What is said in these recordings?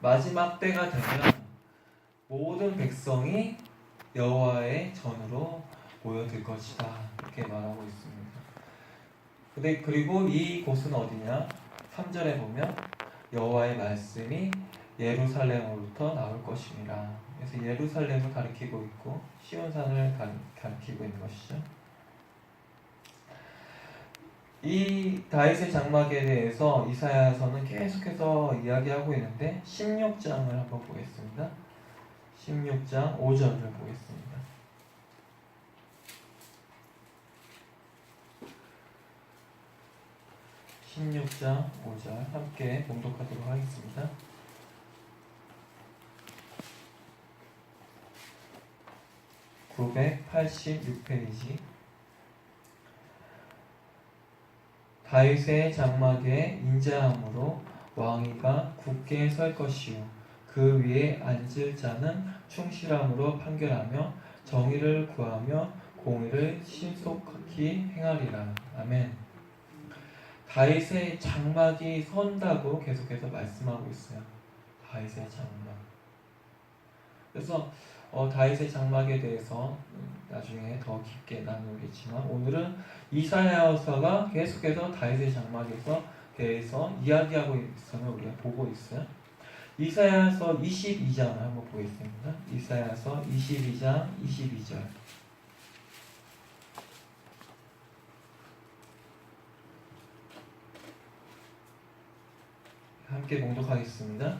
마지막 때가 되면 모든 백성이 여호와의 전으로 모여들 것이다. 이렇게 말하고 있습니다. 근데 그리고 이 곳은 어디냐? 3절에 보면 여호와의 말씀이 예루살렘으로부터 나올 것이니라. 그래서 예루살렘을 가리키고 있고 시온산을 가리키고 있는 것이죠. 이 다윗의 장막에 대해서 이사야서는 계속해서 이야기하고 있는데 16장을 한번 보겠습니다. 16장 5절을 보겠습니다. 16장 5절 함께 봉독하도록 하겠습니다. (986페이지) 다윗의 장막에 인자함으로 왕위가 굳게 설 것이요 그 위에 앉을 자는 충실함으로 판결하며 정의를 구하며 공의를 신속히 행하리라. 아멘. 다윗의 장막이 선다고 계속해서 말씀하고 있어요. 다윗의 장막. 그래서 다윗의 장막에 대해서 나중에 더 깊게 나누겠지만 오늘은 이사야서가 계속해서 다윗의 장막에서 대해서 이야기하고 있음을 우리가 보고 있어요. 이사야서 22장을 한번 보겠습니다. 이사야서 22장 22절 함께 봉독하겠습니다.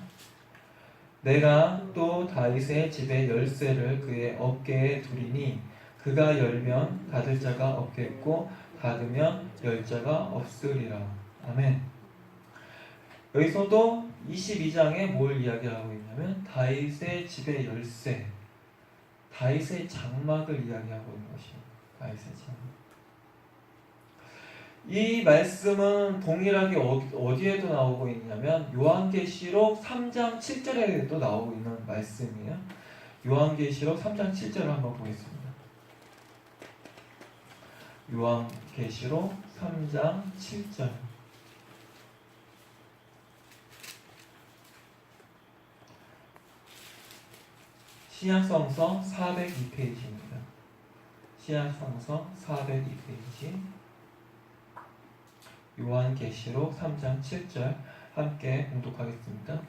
내가 또 다윗의 집의 열쇠를 그의 어깨에 두리니 그가 열면 닫을 자가 없겠고 닫으면 열 자가 없으리라. 아멘. 여기서도 22장에 뭘 이야기하고 있냐면 다윗의 집의 열쇠, 다윗의 장막을 이야기하고 있는 것입니다. 다윗의 장막. 이 말씀은 동일하게 어디에도 나오고 있냐면 요한계시록 3장 7절에도 나오고 있는 말씀이에요. 요한계시록 3장 7절을 한번 보겠습니다. 요한계시록 3장 7절 신약성서 402페이지입니다. 신약성서 402페이지 요한계시록 3장 7절 함께 봉독하겠습니다.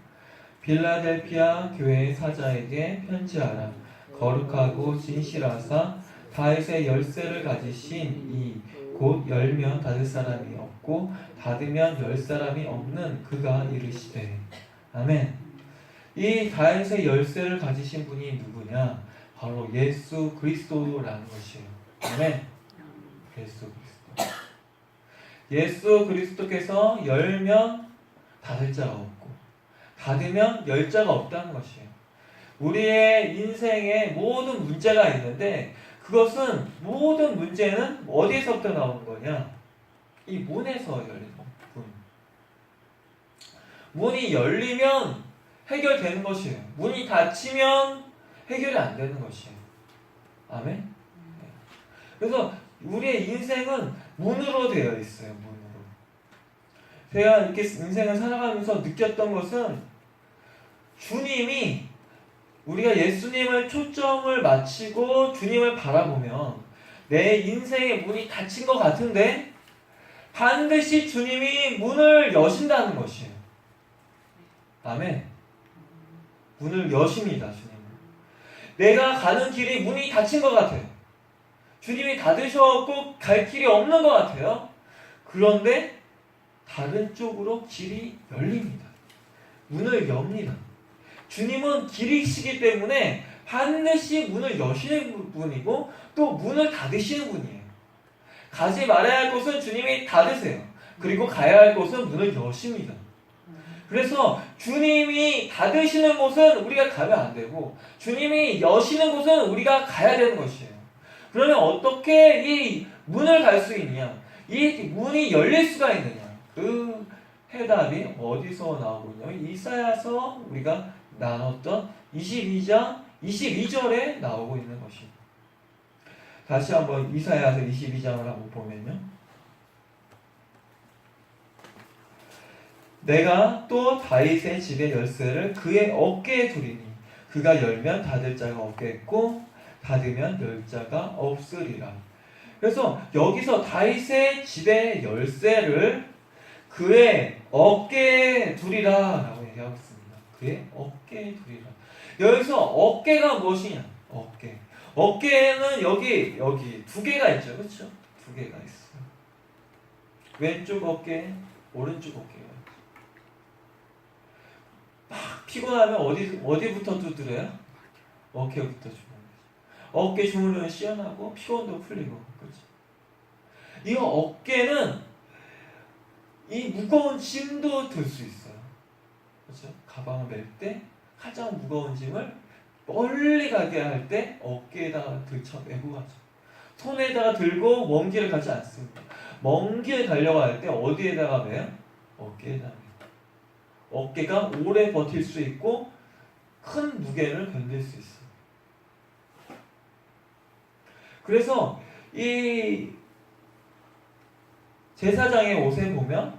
빌라델피아 교회의 사자에게 편지하라. 거룩하고 진실하사 다윗의 열쇠를 가지신 이 곧 열면 닫을 사람이 없고 닫으면 열 사람이 없는 그가 이르시되. 아멘. 이 다윗의 열쇠를 가지신 분이 누구냐? 바로 예수 그리스도라는 것이에요. 아멘. 예수 그리스도. 예수 그리스도께서 열면 닫을 자가 없고 닫으면 열 자가 없다는 것이에요. 우리의 인생에 모든 문제가 있는데 그것은 모든 문제는 어디에서부터 나오는 거냐? 이 문에서 열리는 문. 문이 열리면 해결되는 것이에요. 문이 닫히면 해결이 안 되는 것이에요. 아멘. 그래서 우리의 인생은 문으로 되어 있어요. 문으로. 제가 이렇게 인생을 살아가면서 느꼈던 것은 주님이 우리가 예수님을 초점을 맞추고 주님을 바라보면 내 인생의 문이 닫힌 것 같은데 반드시 주님이 문을 여신다는 것이에요. 아멘. 문을 여십니다. 주님은. 내가 가는 길이 문이 닫힌 것 같아요. 주님이 닫으셨고 갈 길이 없는 것 같아요. 그런데 다른 쪽으로 길이 열립니다. 문을 엽니다. 주님은 길이시기 때문에 반드시 문을 여시는 분이고 또 문을 닫으시는 분이에요. 가지 말아야 할 곳은 주님이 닫으세요. 그리고 가야 할 곳은 문을 여십니다. 그래서 주님이 닫으시는 곳은 우리가 가면 안 되고 주님이 여시는 곳은 우리가 가야 되는 것이에요. 그러면 어떻게 이 문을 갈 수 있느냐? 이 문이 열릴 수가 있느냐? 그 해답이 어디서 나오고 있냐면 이사야서 우리가 나눴던 22장 22절에 나오고 있는 것입니다. 다시 한번 이사야서 22장을 한번 보면요. 내가 또 다윗의 집의 열쇠를 그의 어깨에 두리니 그가 열면 닫을 자가 없겠고 닫으면 열 자가 없으리라. 그래서 여기서 다윗의 집의 열쇠를 그의 어깨에 두리라 라고 얘기하고 있습니다. 그의 어깨에 두리라. 여기서 어깨가 무엇이냐? 어깨. 어깨에는 여기 두 개가 있죠. 그렇죠? 두 개가 있어요. 왼쪽 어깨, 오른쪽 어깨가 있죠. 막 피곤하면 어디부터 두드려요? 어깨부터 주무르죠. 어깨 주무르면 시원하고 피곤도 풀리고. 그렇죠? 이 어깨는 이 무거운 짐도 들 수 있어요. 그렇죠? 가방을 멜 때 가장 무거운 짐을 멀리 가게 할 때 어깨에다가 메고 가죠. 손에다가 들고 먼 길을 가지 않습니다. 먼 길 가려고 할 때 어디에다가 매요? 어깨에다가 매요. 어깨가 오래 버틸 수 있고 큰 무게를 견딜 수 있어요. 그래서 이 제사장의 옷에 보면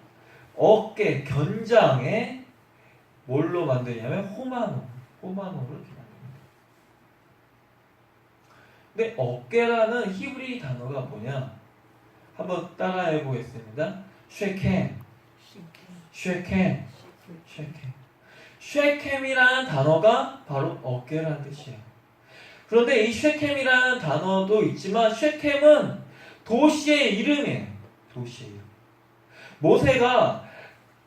어깨, 견장에 뭘로 만드냐면 호마노를 이렇게 만듭니다. 근데 어깨라는 히브리 단어가 뭐냐? 한번 따라해 보겠습니다. 쉐켐. 쉐켐이라는 단어가 바로 어깨라는 뜻이에요. 그런데 이 쉐켐이라는 단어도 있지만 쉐켐은 도시의 이름이에요. 도시의 이름. 모세가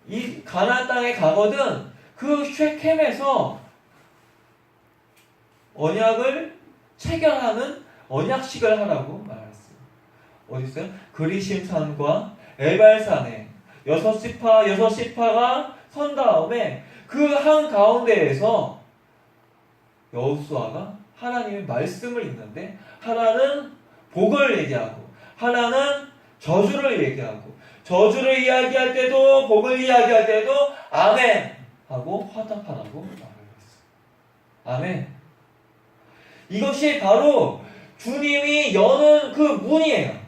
이 가나안 땅에 가거든 그 쉐켐에서 언약을 체결하는 언약식을 하라고 말했어요. 어디 있어요? 그리심산과 에발산에 6지파가 선 다음에 그 한 가운데에서 여호수아가 하나님의 말씀을 읽는데 하나는 복을 얘기하고 하나는 저주를 얘기하고 저주를 이야기할 때도 복을 이야기할 때도 아멘 하고 화답하라고 말을 했어요. 아멘. 이것이 바로 주님이 여는 그 문이에요.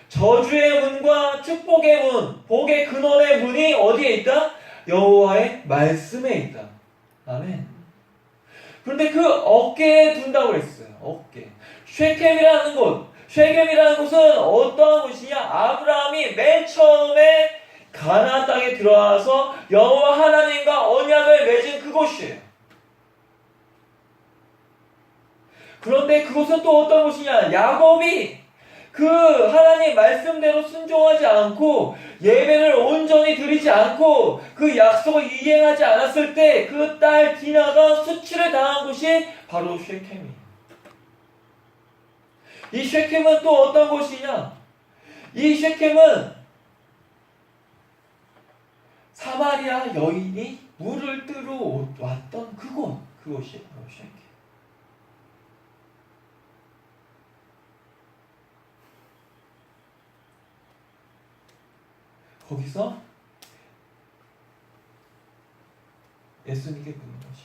저주의 문과 축복의 문, 복의 근원의 문이 어디에 있다? 여호와의 말씀에 있다. 아멘. 그런데 그 어깨에 둔다고 했어요. 어깨. 쉐켐이라는 곳은 어떠한 곳이냐? 아브라함이 맨 처음에 가나안 땅에 들어와서 여호와 하나님과 언약을 맺은 그곳이에요. 그런데 그곳은 또 어떤 곳이냐? 야곱이 그 하나님 말씀대로 순종하지 않고 예배를 온전히 드리지 않고 그 약속을 이행하지 않았을 때 그 딸 디나가 수치를 당한 곳이 바로 쉐켐이에요. 이 쉐켐은 또 어떤 곳이냐? 이 쉐켐은 사마리아 여인이 물을 뜨러 왔던 그곳이 바로 쉐켐. 거기서 예수님께 묻는 것이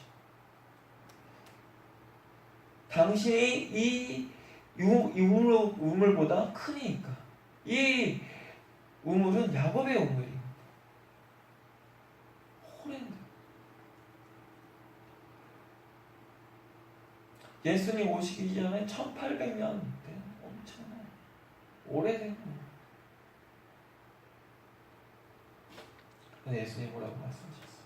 당신이 이 우물보다 크니까 이 우물은 야곱의 우물입니다. 오랜데 예수님 오시기 전에 1800년 엄청나요. 오래된 우물. 예수님 뭐라고 말씀하셨어요?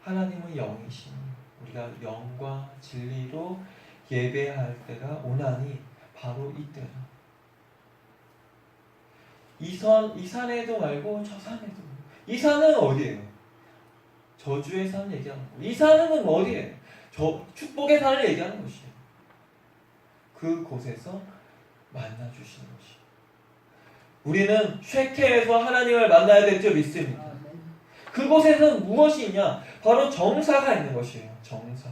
하나님은 영이시니 우리가 영과 진리로 예배할 때가 오나니 바로 이때라. 이 산에도 말고 저 산에도. 이 산은 어디예요? 저주의 산 얘기하는 거예요. 이 산은 어디예요? 축복의 산을 얘기하는 것이에요. 그곳에서 만나주시는 것이에요. 우리는 쉐켐에서 하나님을 만나야 될 줄 믿습니다. 그곳에는 무엇이 있냐? 바로 정사가 있는 것이에요. 정사.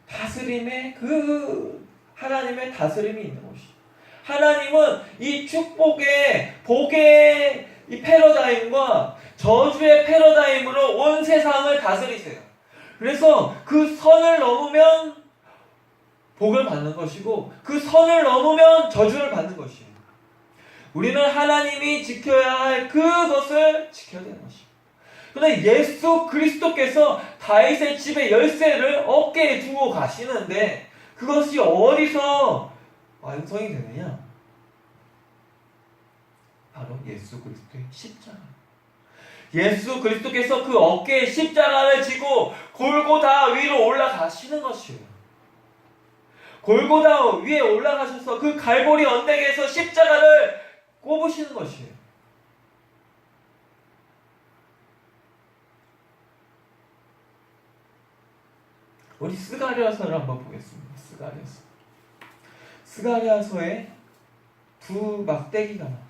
다스림의 하나님의 다스림이 있는 것이에요. 하나님은 이 축복의 복의 이 패러다임과 저주의 패러다임으로 온 세상을 다스리세요. 그래서 그 선을 넘으면 복을 받는 것이고 그 선을 넘으면 저주를 받는 것이에요. 우리는 하나님이 지켜야 할 그것을 지켜야 되는 것입니다. 그런데 예수 그리스도께서 다윗의 집의 열쇠를 어깨에 두고 가시는데 그것이 어디서 완성이 되느냐? 바로 예수 그리스도의 십자가. 예수 그리스도께서 그 어깨에 십자가를 지고 골고다 위로 올라가시는 것이에요. 골고다 위에 올라가셔서 그 갈보리 언덕에서 십자가를 꼽으시는 것이에요. 우리 스가랴서를 한번 보겠습니다. 스가랴서에 두 막대기가 나와요.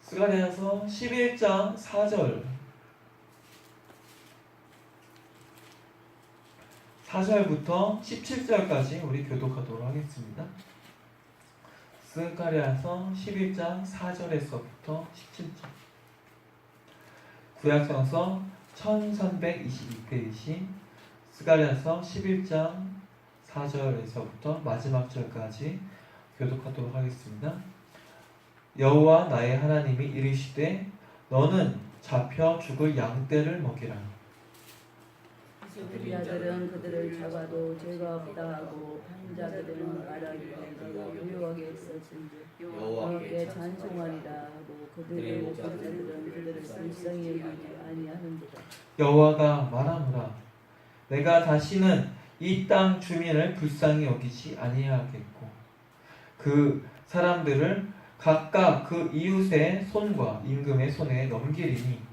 스가랴서 11장 4절부터 17절까지 우리 교독하도록 하겠습니다. 스가랴서 11장 4절에서부터 17절. 구약성서 1322페이지 스가랴서 11장 4절에서부터 마지막 절까지 교독하도록 하겠습니다. 여호와 나의 하나님이 이르시되 너는 잡혀 죽을 양떼를 먹이라. 그들의 아들은 그들을 잡아도 죄가 없다 하고 판자들은 말하기를 내가 유효하게 했었은지 여호와께 찬송하리라 하고 그들의 목자들은 그들을 불쌍히 여기지 아니하는도다. 여호와가 말하노라 내가 다시는 이 땅 주민을 불쌍히 여기지 아니하겠고 그 사람들을 각각 그 이웃의 손과 임금의 손에 넘기리니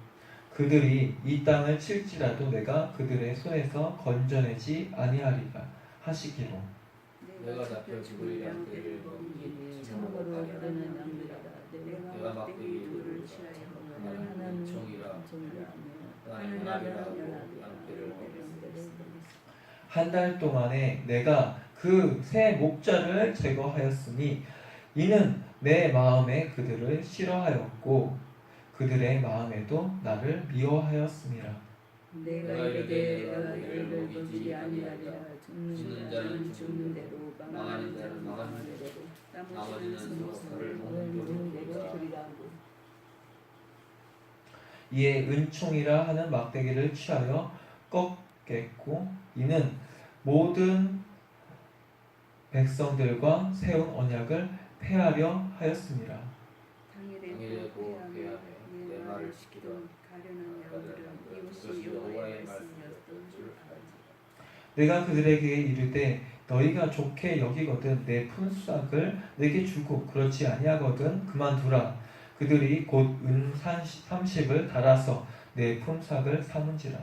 그들이 이 땅을 칠지라도 내가 그들의 손에서 건져내지 아니하리라 하시기로. 내가 잡혀 죽을 양떼를 먹이니 참으로 그들은 양들이다. 내가 막대기 둘을 치하여 하나는 은총이라 하나는 연합이라 양떼를 먹이니 한 달 동안에 내가 그 새 목자를 제거하였으니 이는 내 마음에 그들을 싫어하였고 그들의 마음에도 나를 미워하였음이라. 내가 이르되 내가 이를 먹이지 아니하리라. 죽는 자는 죽는 대로 망하는 자는 망하는 대로 나머지는 목사를 먹는 대로 그리라고. 이에 은총이라 하는 막대기를 취하여 꺾겠고 이는 모든 백성들과 세운 언약을 폐하려 하였습니다. 당일에 고하게 내 말을 지키던 가련한 양들은 이웃이 여호와의 말씀이었던 줄 알지. 내가 그들에게 이르되 너희가 좋게 여기거든 내 품삯을 내게 주고 그렇지 아니하거든 그만두라. 그들이 곧 은 30을 달아서 내 품삯을 삼은지라.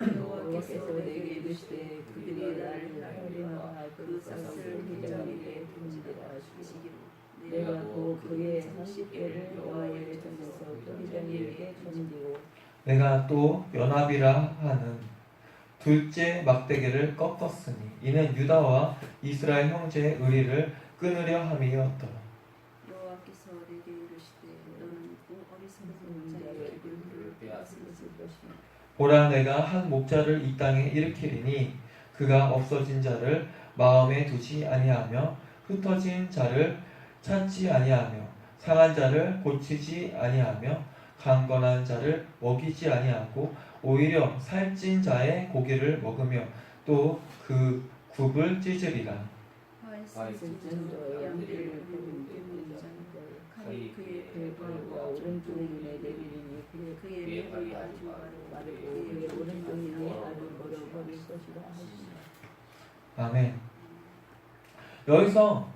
여호와께서 내게 이르시되 그들이 나를 하리나 그 싹을 회장에게 던지리라 하시기로 내가 또 그의 30개를 여호와의 전에서 또 회장에게 던지고 내가 또 연합이라 하는 둘째 막대기를 꺾었으니 이는 유다와 이스라엘 형제의 의리를 끊으려 함이었더라. 여호와께서 내게 이르시되 너는 어리석은 자의 기름을 빼앗을 것이며 보라 내가 한 목자를 이 땅에 일으키리니 그가 없어진 자를 마음에 두지 아니하며 흩어진 자를 찾지 아니하며 상한 자를 고치지 아니하며 강건한 자를 먹이지 아니하고 오히려 살찐 자의 고기를 먹으며 또 그 굽을 찢으리라. 하에스는 양들을 먹는 자는 칼이 그의 발과 오른쪽 눈에 내리니 그의 발이 아주 마르고 그의 오른쪽 눈에 알을 걸어버릴 것이라 하시니 아멘. 여기서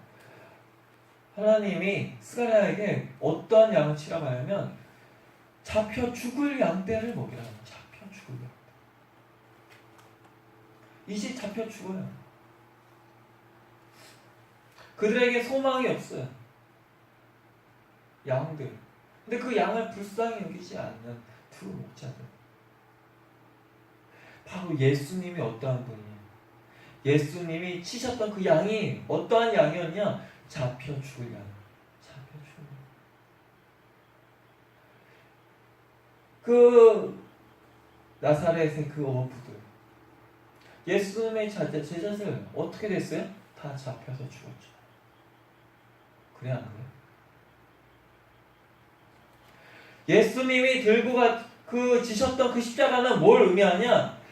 하나님이 스가랴에게 어떤 양을 치라고 하냐면 잡혀 죽을 양떼를 먹이라는 거예요. 잡혀 죽을 양떼. 이제 잡혀 죽어요. 그들에게 소망이 없어요. 양들. 근데 그 양을 불쌍히 여기지 않는 두 목자들. 바로 예수님이 어떠한 분이에요? 예수님이 치셨던 그 양이 어떠한 양이었냐? 잡혀 죽으려. 잡혀 죽으려. 그 나사렛의 그 어부들, 예수님의 제자들 어떻게 됐어요? 다 잡혀서 죽었죠. 그래 안 그래요? 예수님이 들고 지셨던 그 십자가는 뭘 의미하냐?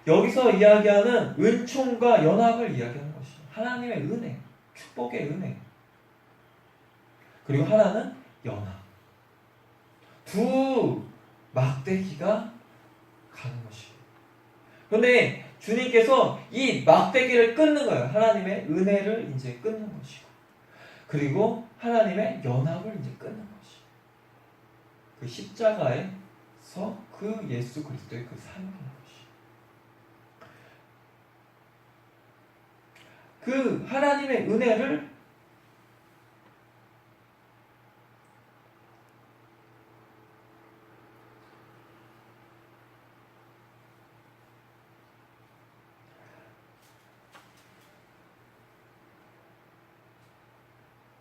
여기서 이야기하는 은총과 연합을 이야기하는 것이죠. 하나님의 은혜, 축복의 은혜. 그리고 하나는 연합. 두 막대기가 가는 것이에요. 그런데 주님께서 이 막대기를 끊는 거예요. 하나님의 은혜를 이제 끊는 것이고, 그리고 하나님의 연합을 이제 끊는 것이에요. 그 십자가에서 그 예수 그리스도의 그 사역인 것이에요. 그 하나님의 은혜를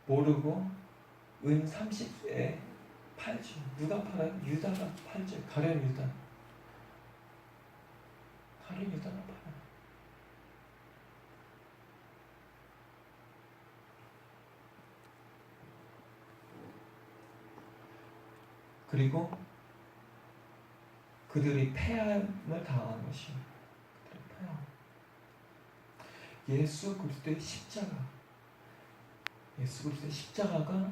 모르고 은 30에 팔죠. 누가 팔아요? 유다가 팔죠. 가룟 유다. 가룟 유다가 팔아요. 그리고 그들이 패함을 당한 것입니다. 그들이 패함. 예수 그리스도의 십자가. 예수 그리스도의 십자가가 가는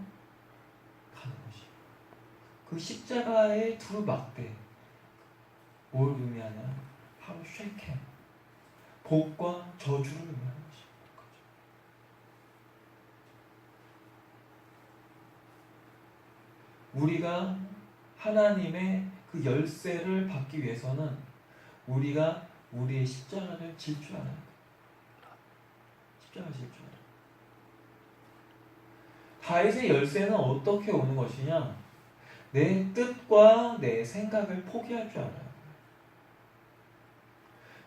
것이에요. 그 십자가의 두 막대, 뭘 의미하냐? 바로 쉐켄, 복과 저주를 의미하는 것입니다. 우리가 하나님의 그 열쇠를 받기 위해서는 우리가 우리의 십자가를 질 줄 알아야 돼요. 십자가를 질 줄 알아야 돼요. 다윗의 열쇠는 어떻게 오는 것이냐? 내 뜻과 내 생각을 포기할 줄 알아요.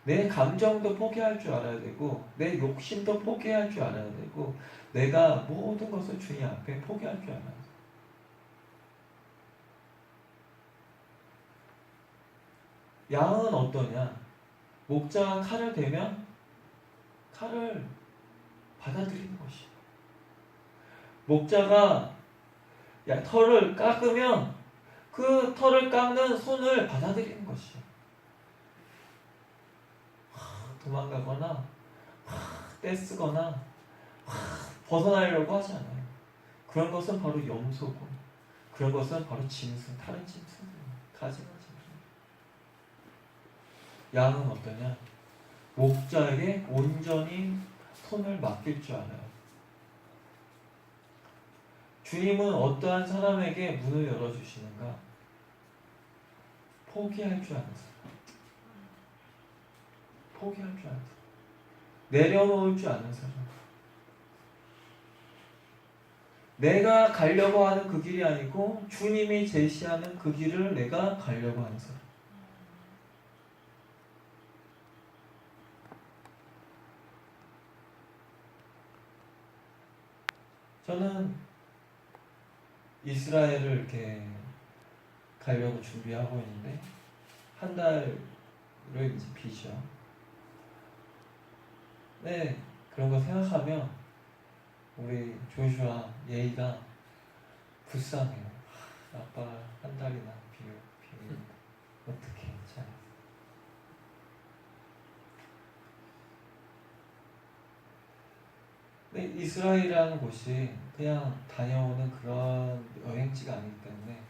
내 감정도 포기할 줄 알아야 되고, 내 욕심도 포기할 줄 알아야 되고, 내가 모든 것을 주님 앞에 포기할 줄 알아야 돼요. 양은 어떠냐? 목자가 칼을 대면 칼을 받아들이는 것이에요. 목자가 털을 깎으면 그 털을 깎는 손을 받아들이는 것이에요. 도망가거나 떼쓰거나 벗어나려고 하지 않아요. 그런 것은 바로 염소고, 그런 것은 바로 짐승, 다른 짐승입니다. 가증한 짐승. 양은 어떠냐? 목자에게 온전히 손을 맡길 줄 알아요. 주님은 어떠한 사람에게 문을 열어주시는가? 포기할 줄 아는 사람. 포기할 줄 아는 사람. 내려놓을 줄 아는 사람. 내가 가려고 하는 그 길이 아니고 주님이 제시하는 그 길을 내가 가려고 하는 사람. 저는 이스라엘을 이렇게 가려고 준비하고 있는데 한 달을 이제 비죠. 네, 그런 거 생각하면 우리 조슈아 예의가 불쌍해요. 아빠가 한 달이나 비우는데 어떻게 잘. 근데 이스라엘이라는 곳이 그냥 다녀오는 그런 여행지가 아니기 때문에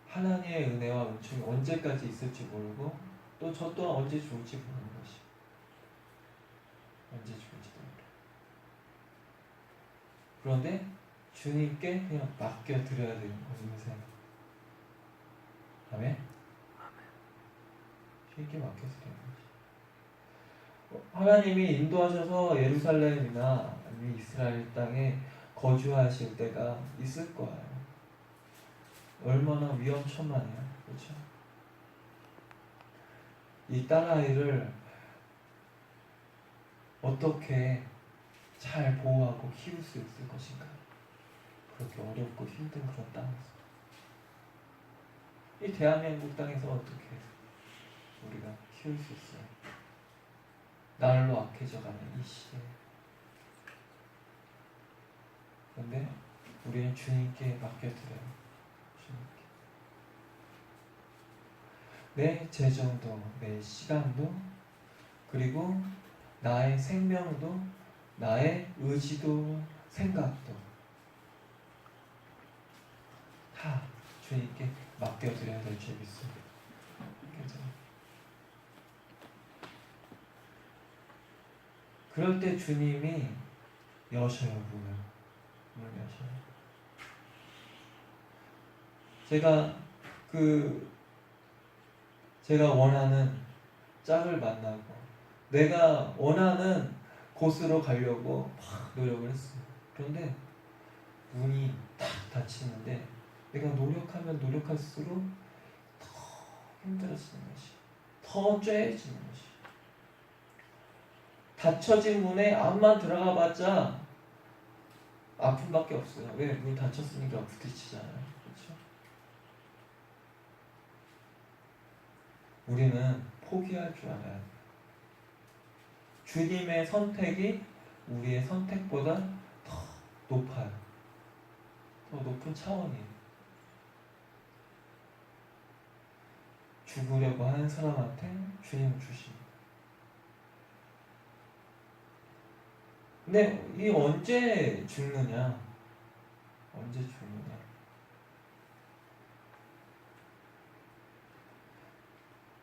하나님의 은혜와 은총이 언제까지 있을지 모르고 또 저 또한 언제 죽을지 모르는 것이. 언제 죽을지도 몰라. 그런데 주님께 그냥 맡겨드려야 되는 거예요, 인생. 아멘? 주님께 맡겨드려야 되는 거지. 하나님이 인도하셔서 예루살렘이나 아니면 이스라엘 땅에 거주하실 때가 있을 거예요. 얼마나 위험천만해요. 그렇죠? 이 딸아이를 어떻게 잘 보호하고 키울 수 있을 것인가? 그렇게 어렵고 힘든 그런 땅에서, 이 대한민국 땅에서 어떻게 우리가 키울 수 있어요? 날로 악해져가는 이 시대에. 그런데 우리는 주님께 맡겨드려요. 주님께. 내 재정도, 내 시간도, 그리고 나의 생명도, 나의 의지도, 생각도 다 주님께 맡겨드려야 될 줄 믿습니다. 괜찮아요? 그럴 때 주님이 여셔요, 문을 여셔요. 제가 원하는 짝을 만나고 내가 원하는 곳으로 가려고 막 노력을 했어요. 그런데 문이 탁 닫히는데 내가 노력하면 노력할수록 더 힘들어지는 것이, 더 쬐해지는 것이. 닫혀진 문에 암만 들어가 봤자 아픔밖에 없어요. 왜? 문이 닫혔으니까 부딪히잖아요. 그렇죠? 우리는 포기할 줄 알아야 돼요. 주님의 선택이 우리의 선택보다 더 높아요. 더 높은 차원이에요. 죽으려고 하는 사람한테 주님을 주십니다. 근데 이 언제 죽느냐? 언제 죽느냐?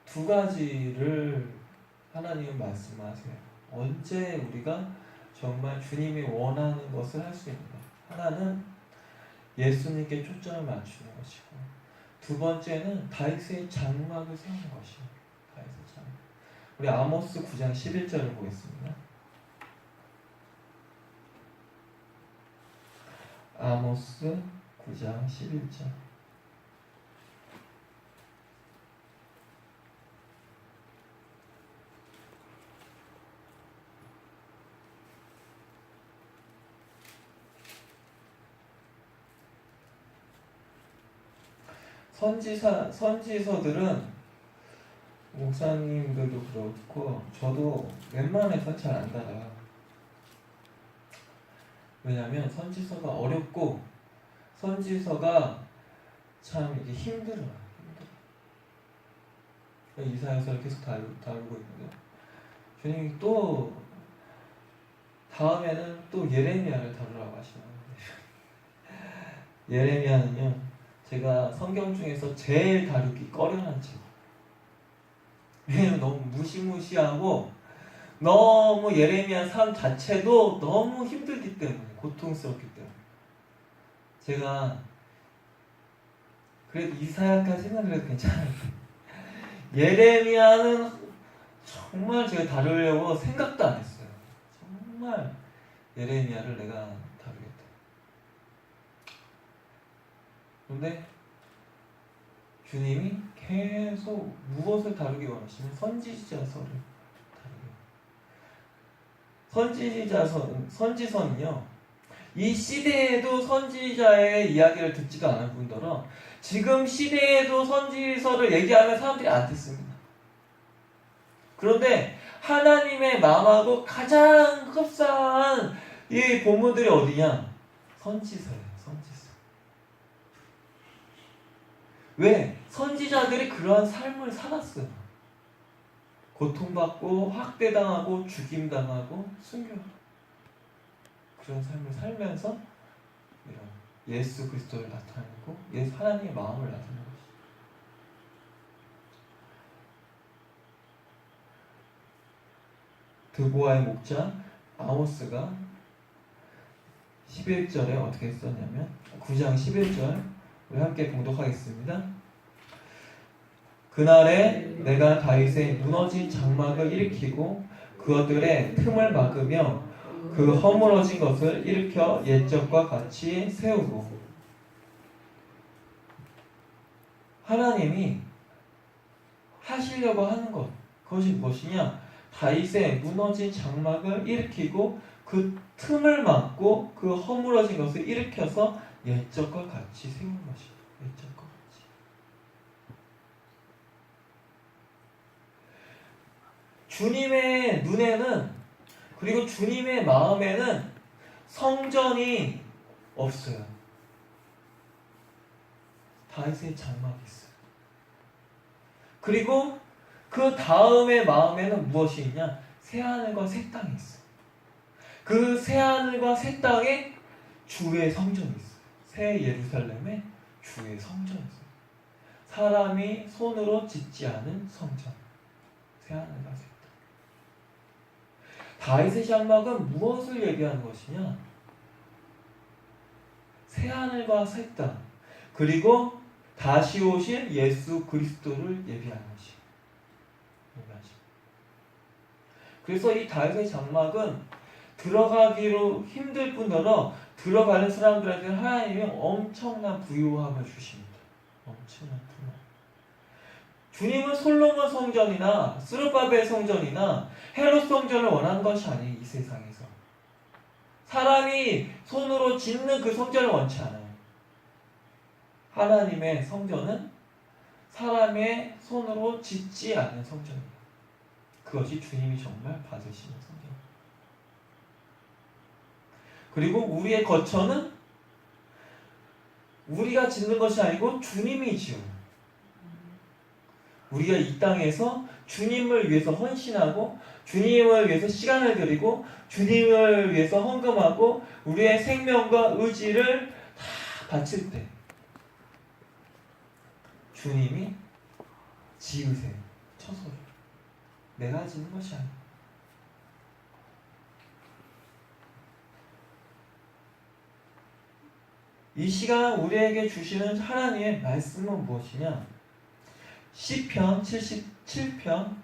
두 가지를 하나님은 말씀하세요. 언제 우리가 정말 주님이 원하는 것을 할 수 있는가? 하나는 예수님께 초점을 맞추는 것이고, 두 번째는 다윗의 장막을 세우는 것이에요. 다윗의 장막. 우리 아모스 9장 11절을 보겠습니다. 아모스 9장 11절. 선지서들은 목사님들도 그렇고 저도 웬만해서 잘 안 달아요. 왜냐하면 선지서가 어렵고 선지서가 참 이게 힘들어요. 이사야서를 계속 다루고 있는데 주님이 또 다음에는 또 예레미야를 다루라고 하시나요? 예레미야는요, 제가 성경 중에서 제일 다루기 꺼려하는 책. 왜냐면 너무 무시무시하고 너무 예레미야 삶 자체도 너무 힘들기 때문에, 고통스럽기 때문에. 제가 그래도 이사야까지 생각을 해도 괜찮아요. 예레미야는 정말 제가 다루려고 생각도 안 했어요. 정말 예레미야를 내가 다루겠다. 그런데 주님이 계속 무엇을 다루기 원하시면 선지자서를 다루게. 선지서는요, 이 시대에도 선지자의 이야기를 듣지도 않을 뿐더러 지금 시대에도 선지서를 얘기하면 사람들이 안 듣습니다. 그런데 하나님의 마음하고 가장 흡사한 이 본문들이 어디냐? 선지서예요. 선지서. 왜? 선지자들이 그러한 삶을 살았어요. 고통받고 학대당하고 죽임당하고 순교하고 그런 삶을 살면서 이런 예수 그리스도를 나타내고 하나님의 마음을 나타내는 것이죠. 드보아의 목자 아모스가 11절에 어떻게 썼냐면, 9장 11절 우리 함께 봉독하겠습니다. 그날에 내가 다윗의 무너진 장막을 일으키고 그것들의 틈을 막으며 그 허물어진 것을 일으켜 옛적과 같이 세우고. 하나님이 하시려고 하는 것, 그것이 무엇이냐? 다윗의 무너진 장막을 일으키고 그 틈을 막고 그 허물어진 것을 일으켜서 옛적과 같이 세운 것이다. 옛적과 같이. 주님의 눈에는 그리고 주님의 마음에는 성전이 없어요. 다윗의 장막이 있어요. 그리고 그 다음의 마음에는 무엇이 있냐? 새하늘과 새 땅이 있어요. 그 새하늘과 새 땅에 주의 성전이 있어요. 새 예루살렘에 주의 성전이 있어요. 사람이 손으로 짓지 않은 성전. 새하늘과 새 땅. 다윗의 장막은 무엇을 얘기하는 것이냐? 새하늘과 새 땅, 그리고 다시 오실 예수 그리스도를 예비하는 것이에요. 그래서 이 다윗의 장막은 들어가기로 힘들 뿐더러 들어가는 사람들한테 하나님이 엄청난 부유함을 주십니다. 엄청난 부유함. 주님은 솔로몬 성전이나 스룹바벨 성전이나 헤롯 성전을 원하는 것이 아니에요. 이 세상에서 사람이 손으로 짓는 그 성전을 원치 않아요. 하나님의 성전은 사람의 손으로 짓지 않는 성전이에요. 그것이 주님이 정말 받으시는 성전이에요. 그리고 우리의 거처는 우리가 짓는 것이 아니고 주님이 지어요. 우리가 이 땅에서 주님을 위해서 헌신하고 주님을 위해서 시간을 드리고 주님을 위해서 헌금하고 우리의 생명과 의지를 다 바칠 때 주님이 지으세요. 처소를. 내가 짓는 것이 아니에요. 이 시간 우리에게 주시는 하나님의 말씀은 무엇이냐? 시편 77편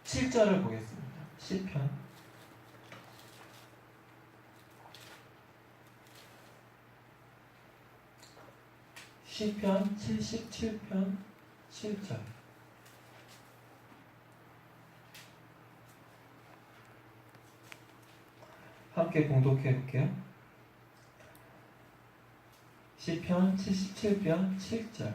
7절을 보겠습니다. 시편 77편 7절. 함께 봉독해 볼게요. 시편 77편 7절.